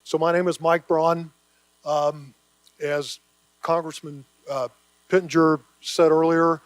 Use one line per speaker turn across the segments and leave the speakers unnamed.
So my name is Mike Braun. As Congressman Pittenger said earlier,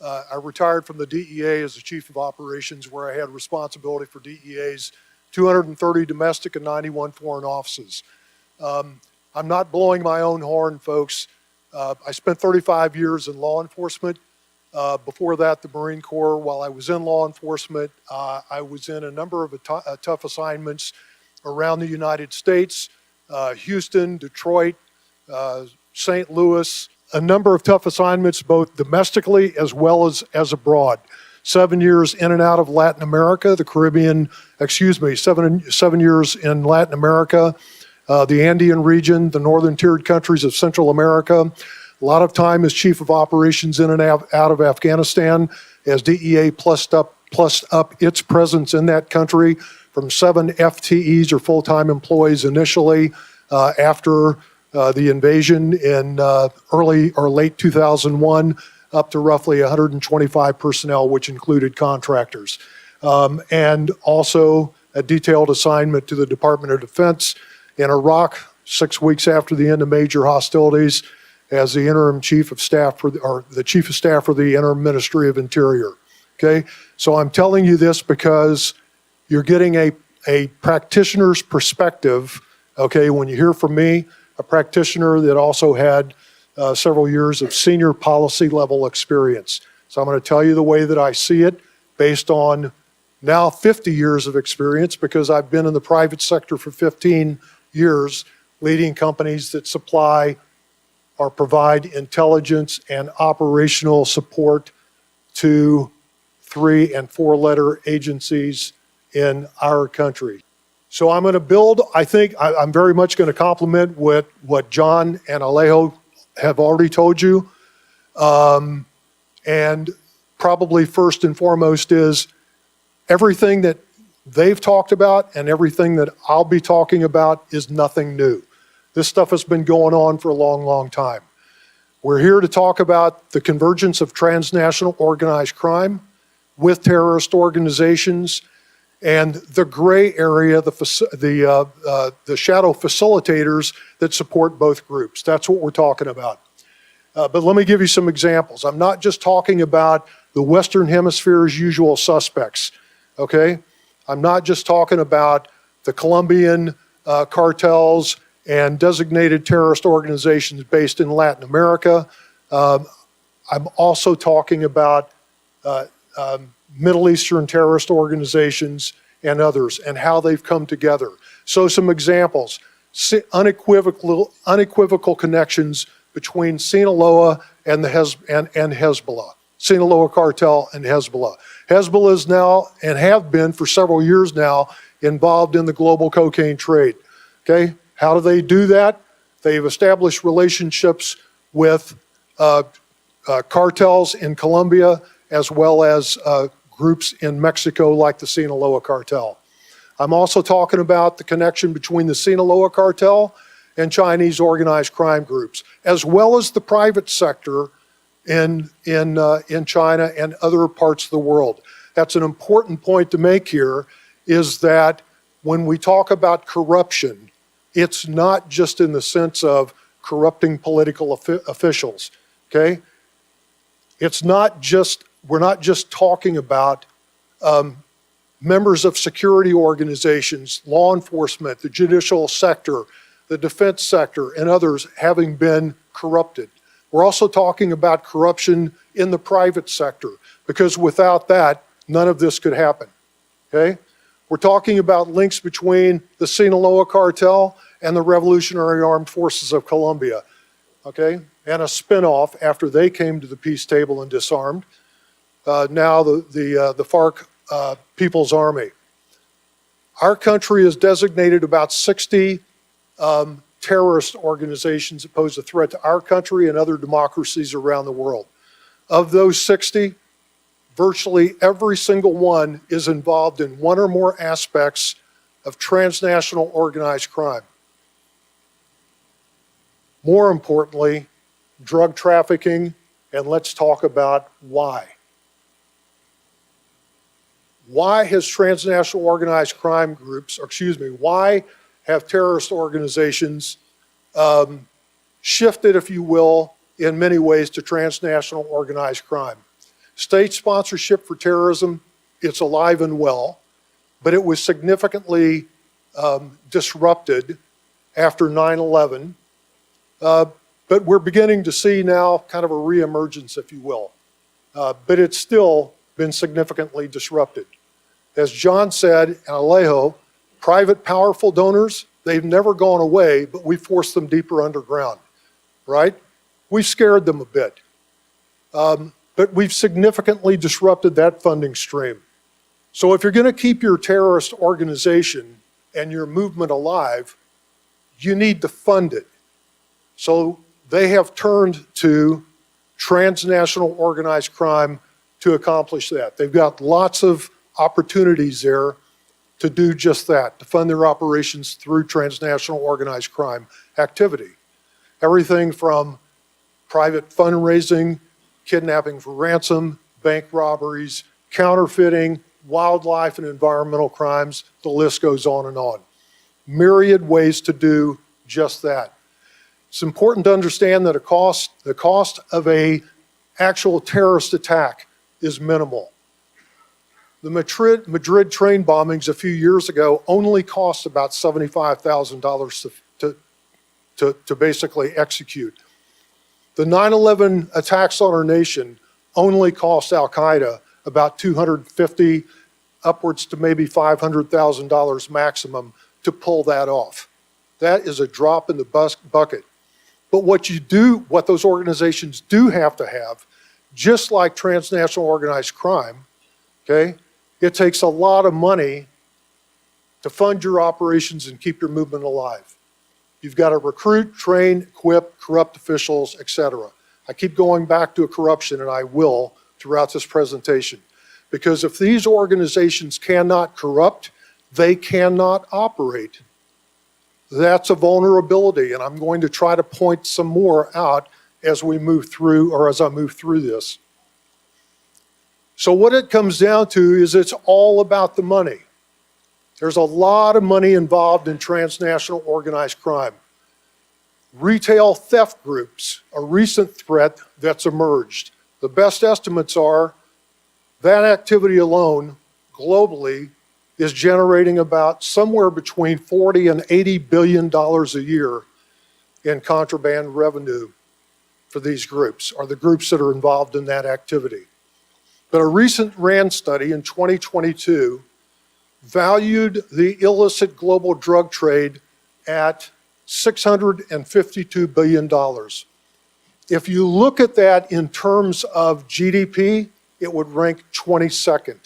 I retired from the DEA as the Chief of Operations, where I had responsibility for DEA's 230 domestic and 91 foreign offices. I'm not blowing my own horn, folks. I spent 35 years in law enforcement. Before that, the Marine Corps. While I was in law enforcement, I was in a number of tough assignments around the United States, Houston, Detroit, St. Louis, a number of tough assignments both domestically as well as abroad. 7 years in and out of Latin America, the Caribbean, 7 years in Latin America, the Andean region, the northern tiered countries of Central America. A lot of time as Chief of Operations in and out of Afghanistan as DEA plussed up its presence in that country from 7 FTEs or full-time employees initially after the invasion in early or late 2001 up to roughly 125 personnel, which included contractors. And also a detailed assignment to the Department of Defense in Iraq 6 weeks after the end of major hostilities as the interim chief of staff or the chief of staff for the interim Ministry of Interior. Okay, so I'm telling you this because you're getting a practitioner's perspective. Okay, when you hear from me, a practitioner that also had several years of senior policy level experience. So I'm going to tell you the way that I see it based on now 50 years of experience, because I've been in the private sector for 15 years leading companies that supply or provide intelligence and operational support to 3- and 4-letter agencies in our country. So I'm going to build, I think, I'm very much going to complement what John and Alejo have already told you. And probably first and foremost is everything that they've talked about and everything that I'll be talking about is nothing new. This stuff has been going on for a long, long time. We're here to talk about the convergence of transnational organized crime with terrorist organizations and the gray area, the shadow facilitators that support both groups. That's what we're talking about. But let me give you some examples. I'm not just talking about the Western Hemisphere's usual suspects, okay? I'm not just talking about the Colombian cartels and designated terrorist organizations based in Latin America. I'm also talking about Middle Eastern terrorist organizations and others and how they've come together. So some examples, unequivocal connections between Sinaloa and Hezbollah, Sinaloa cartel and Hezbollah. Hezbollah is now, and have been for several years now, involved in the global cocaine trade, okay? How do they do that? They've established relationships with cartels in Colombia as well as groups in Mexico like the Sinaloa cartel. I'm also talking about the connection between the Sinaloa cartel and Chinese organized crime groups, as well as the private sector in China and other parts of the world. That's an important point to make here, is that when we talk about corruption, it's not just in the sense of corrupting political officials, okay? It's not just, we're not just talking about members of security organizations, law enforcement, the judicial sector, the defense sector, and others having been corrupted. We're also talking about corruption in the private sector, because without that, none of this could happen, okay? We're talking about links between the Sinaloa cartel and the Revolutionary Armed Forces of Colombia, okay? And a spinoff after they came to the peace table and disarmed. Now the FARC People's Army. Our country has designated about 60 terrorist organizations that pose a threat to our country and other democracies around the world. Of those 60, virtually every single one is involved in one or more aspects of transnational organized crime. More importantly, drug trafficking, and let's talk about why. Why has transnational organized crime groups, why have terrorist organizations shifted, if you will, in many ways to transnational organized crime. State sponsorship for terrorism, it's alive and well, but it was significantly disrupted after 9/11. But we're beginning to see now kind of a reemergence, if you will. But it's still been significantly disrupted. As John said, and Alejo, private powerful donors, they've never gone away, but we forced them deeper underground, right? We scared them a bit. But we've significantly disrupted that funding stream. So if you're going to keep your terrorist organization and your movement alive, you need to fund it. So they have turned to transnational organized crime to accomplish that. They've got lots of opportunities there to do just that, to fund their operations through transnational organized crime activity. Everything from private fundraising, kidnapping for ransom, bank robberies, counterfeiting, wildlife and environmental crimes, the list goes on and on. Myriad ways to do just that. It's important to understand that the cost of an actual terrorist attack is minimal. The Madrid train bombings a few years ago only cost about $75,000 to basically execute. The 9/11 attacks on our nation only cost Al-Qaeda about $250,000, upwards to maybe $500,000 maximum to pull that off. That is a drop in the bucket. But what those organizations do have to have, just like transnational organized crime, okay, it takes a lot of money to fund your operations and keep your movement alive. You've got to recruit, train, equip corrupt officials, etc. I keep going back to corruption, and I will throughout this presentation. Because if these organizations cannot corrupt, they cannot operate. That's a vulnerability, and I'm going to try to point some more out as we move through, or as I move through this. So what it comes down to is it's all about the money. There's a lot of money involved in transnational organized crime. Retail theft groups, a recent threat that's emerged. The best estimates are that activity alone, globally, is generating about somewhere between $40 and $80 billion a year in contraband revenue for these groups, or the groups that are involved in that activity. But a recent RAND study in 2022 valued the illicit global drug trade at $652 billion. If you look at that in terms of GDP, it would rank 22nd.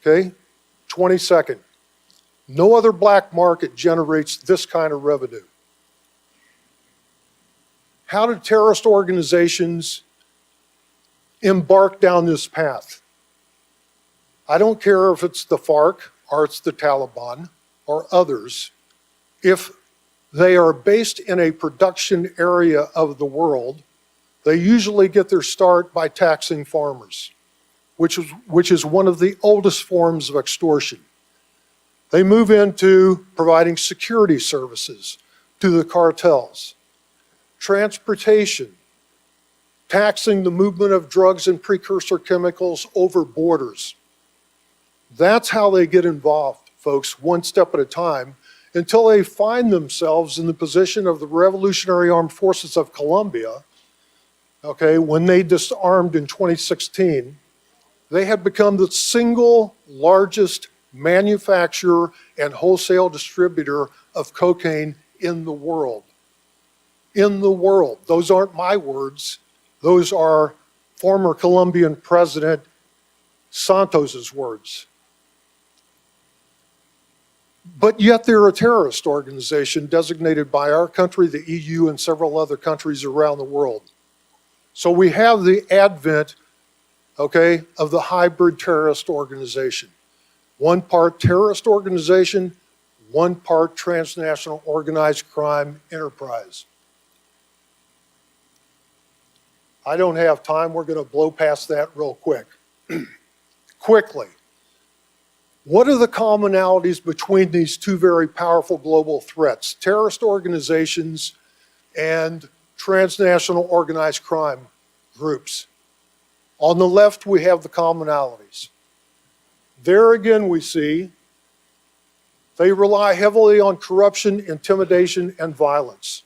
Okay? 22nd. No other black market generates this kind of revenue. How do terrorist organizations embark down this path? I don't care if it's the FARC or it's the Taliban or others. If they are based in a production area of the world, they usually get their start by taxing farmers, which is one of the oldest forms of extortion. They move into providing security services to the cartels, transportation, taxing the movement of drugs and precursor chemicals over borders. That's how they get involved, folks, one step at a time, until they find themselves in the position of the Revolutionary Armed Forces of Colombia, okay, when they disarmed in 2016. They had become the single largest manufacturer and wholesale distributor of cocaine in the world. In the world. Those aren't my words. Those are former Colombian President Santos's words. But yet they're a terrorist organization designated by our country, the EU, and several other countries around the world. So we have the advent, okay, of the hybrid terrorist organization. One part terrorist organization, one part transnational organized crime enterprise. I don't have time. We're going to blow past that real quick. Quickly. What are the commonalities between these two very powerful global threats, terrorist organizations and transnational organized crime groups? On the left, we have the commonalities. There again, we see they rely heavily on corruption, intimidation, and violence.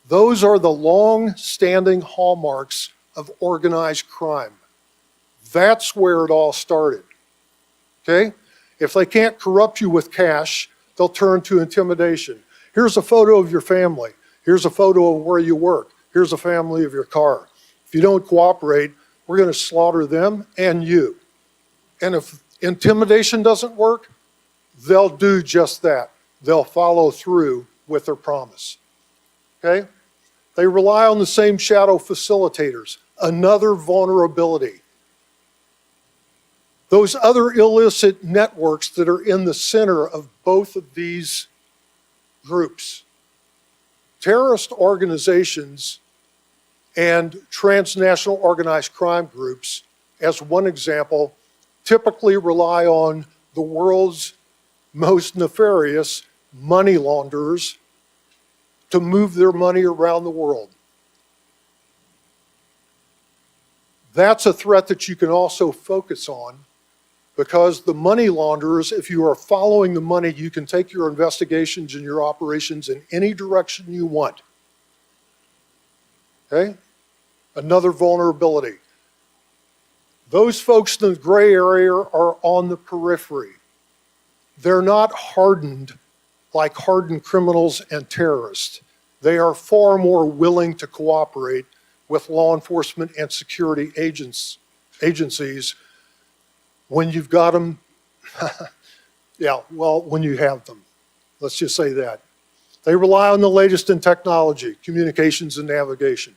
Those are the long-standing hallmarks of organized crime. That's where it all started, okay? If they can't corrupt you with cash, they'll turn to intimidation. Here's a photo of your family. Here's a photo of where you work. Here's a family of your car. If you don't cooperate, we're going to slaughter them and you. And if intimidation doesn't work, they'll do just that. They'll follow through with their promise, okay? They rely on the same shadow facilitators, another vulnerability. Those other illicit networks that are in the center of both of these groups. Terrorist organizations and transnational organized crime groups, as one example, typically rely on the world's most nefarious money launderers to move their money around the world. That's a threat that you can also focus on, because the money launderers, if you are following the money, you can take your investigations and your operations in any direction you want. Okay? Another vulnerability. Those folks in the gray area are on the periphery. They're not hardened like hardened criminals and terrorists. They are far more willing to cooperate with law enforcement and security agencies when you've got them, when you have them. Let's just say that. They rely on the latest in technology, communications and navigation.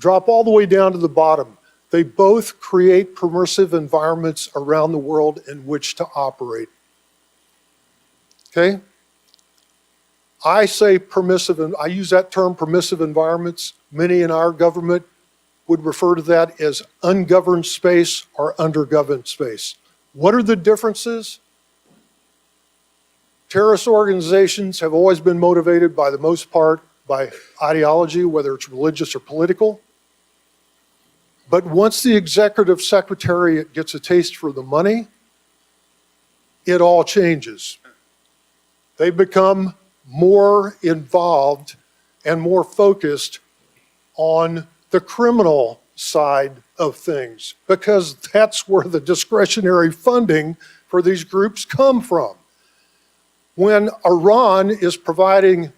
Drop all the way down to the bottom. They both create permissive environments around the world in which to operate. Okay? I say permissive, and I use that term permissive environments. Many in our government would refer to that as ungoverned space or undergoverned space. What are the differences? Terrorist organizations have always been motivated, by the most part, by ideology, whether it's religious or political. But once the executive secretariat gets a taste for the money, it all changes. They become more involved and more focused on the criminal side of things, because that's where the discretionary funding for these groups come from. When Iran is providing,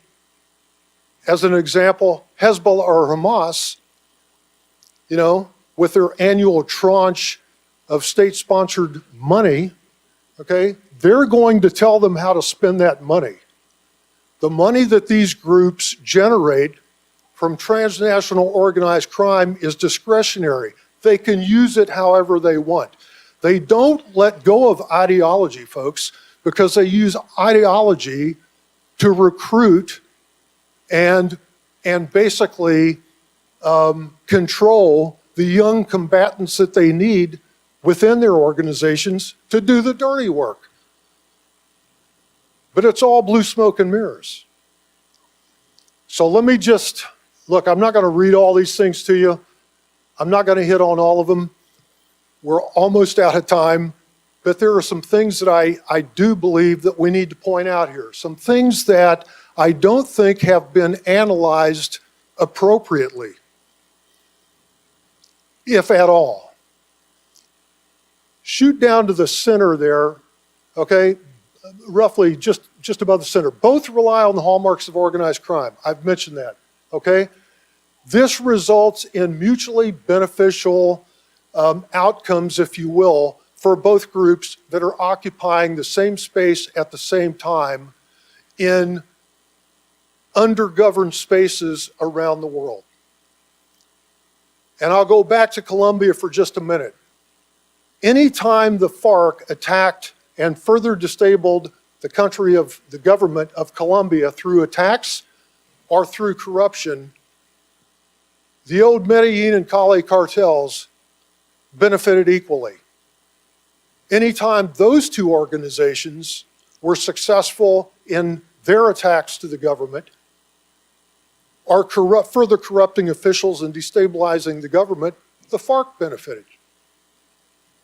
as an example, Hezbollah or Hamas, with their annual tranche of state-sponsored money, okay, they're going to tell them how to spend that money. The money that these groups generate from transnational organized crime is discretionary. They can use it however they want. They don't let go of ideology, folks, because they use ideology to recruit and basically control the young combatants that they need within their organizations to do the dirty work. But it's all blue smoke and mirrors. So let me just, look, I'm not going to read all these things to you. I'm not going to hit on all of them. We're almost out of time. But there are some things that I do believe that we need to point out here. Some things that I don't think have been analyzed appropriately, if at all. Shoot down to the center there, okay, roughly just above the center. Both rely on the hallmarks of organized crime. I've mentioned that, okay? This results in mutually beneficial outcomes, if you will, for both groups that are occupying the same space at the same time in undergoverned spaces around the world. And I'll go back to Colombia for just a minute. Anytime the FARC attacked and further destabilized the government of Colombia through attacks or through corruption, the old Medellin and Cali cartels benefited equally. anytime those two organizations were successful in their attacks to the government, are further corrupting officials and destabilizing the government, the FARC benefited.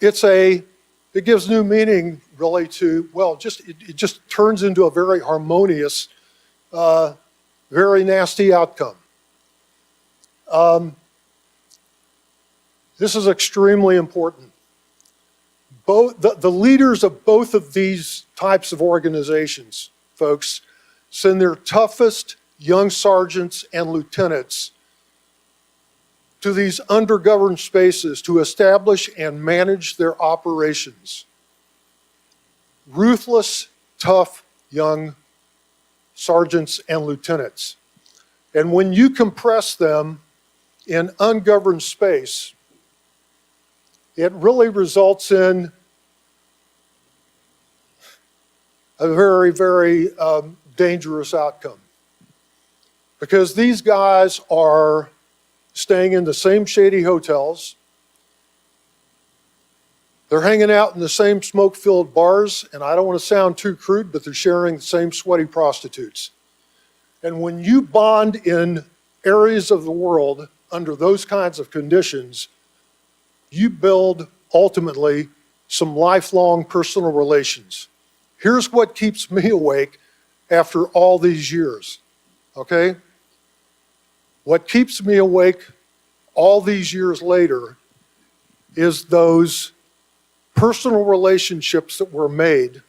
It gives new meaning really to, well, it just turns into a very harmonious, very nasty outcome. This is extremely important. The leaders of both of these types of organizations, folks, send their toughest young sergeants and lieutenants to these undergoverned spaces to establish and manage their operations. Ruthless, tough, young sergeants and lieutenants. And when you compress them in ungoverned space, it really results in a very, very dangerous outcome. Because these guys are staying in the same shady hotels. They're hanging out in the same smoke-filled bars, and I don't want to sound too crude, but they're sharing the same sweaty prostitutes. And when you bond in areas of the world under those kinds of conditions, you build, ultimately, some lifelong personal relations. Here's what keeps me awake after all these years, okay? What keeps me awake all these years later is those personal relationships that were made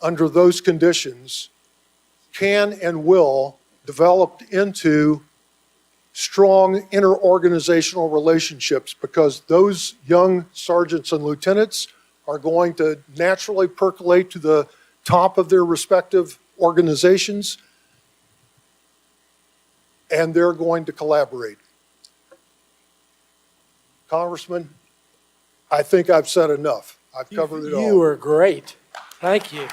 under those conditions can and will develop into strong interorganizational relationships, because those young sergeants and lieutenants are going to naturally percolate to the top of their respective organizations, and they're going to collaborate. Congressman, I think I've said enough. I've covered it all.
You were great. Thank you.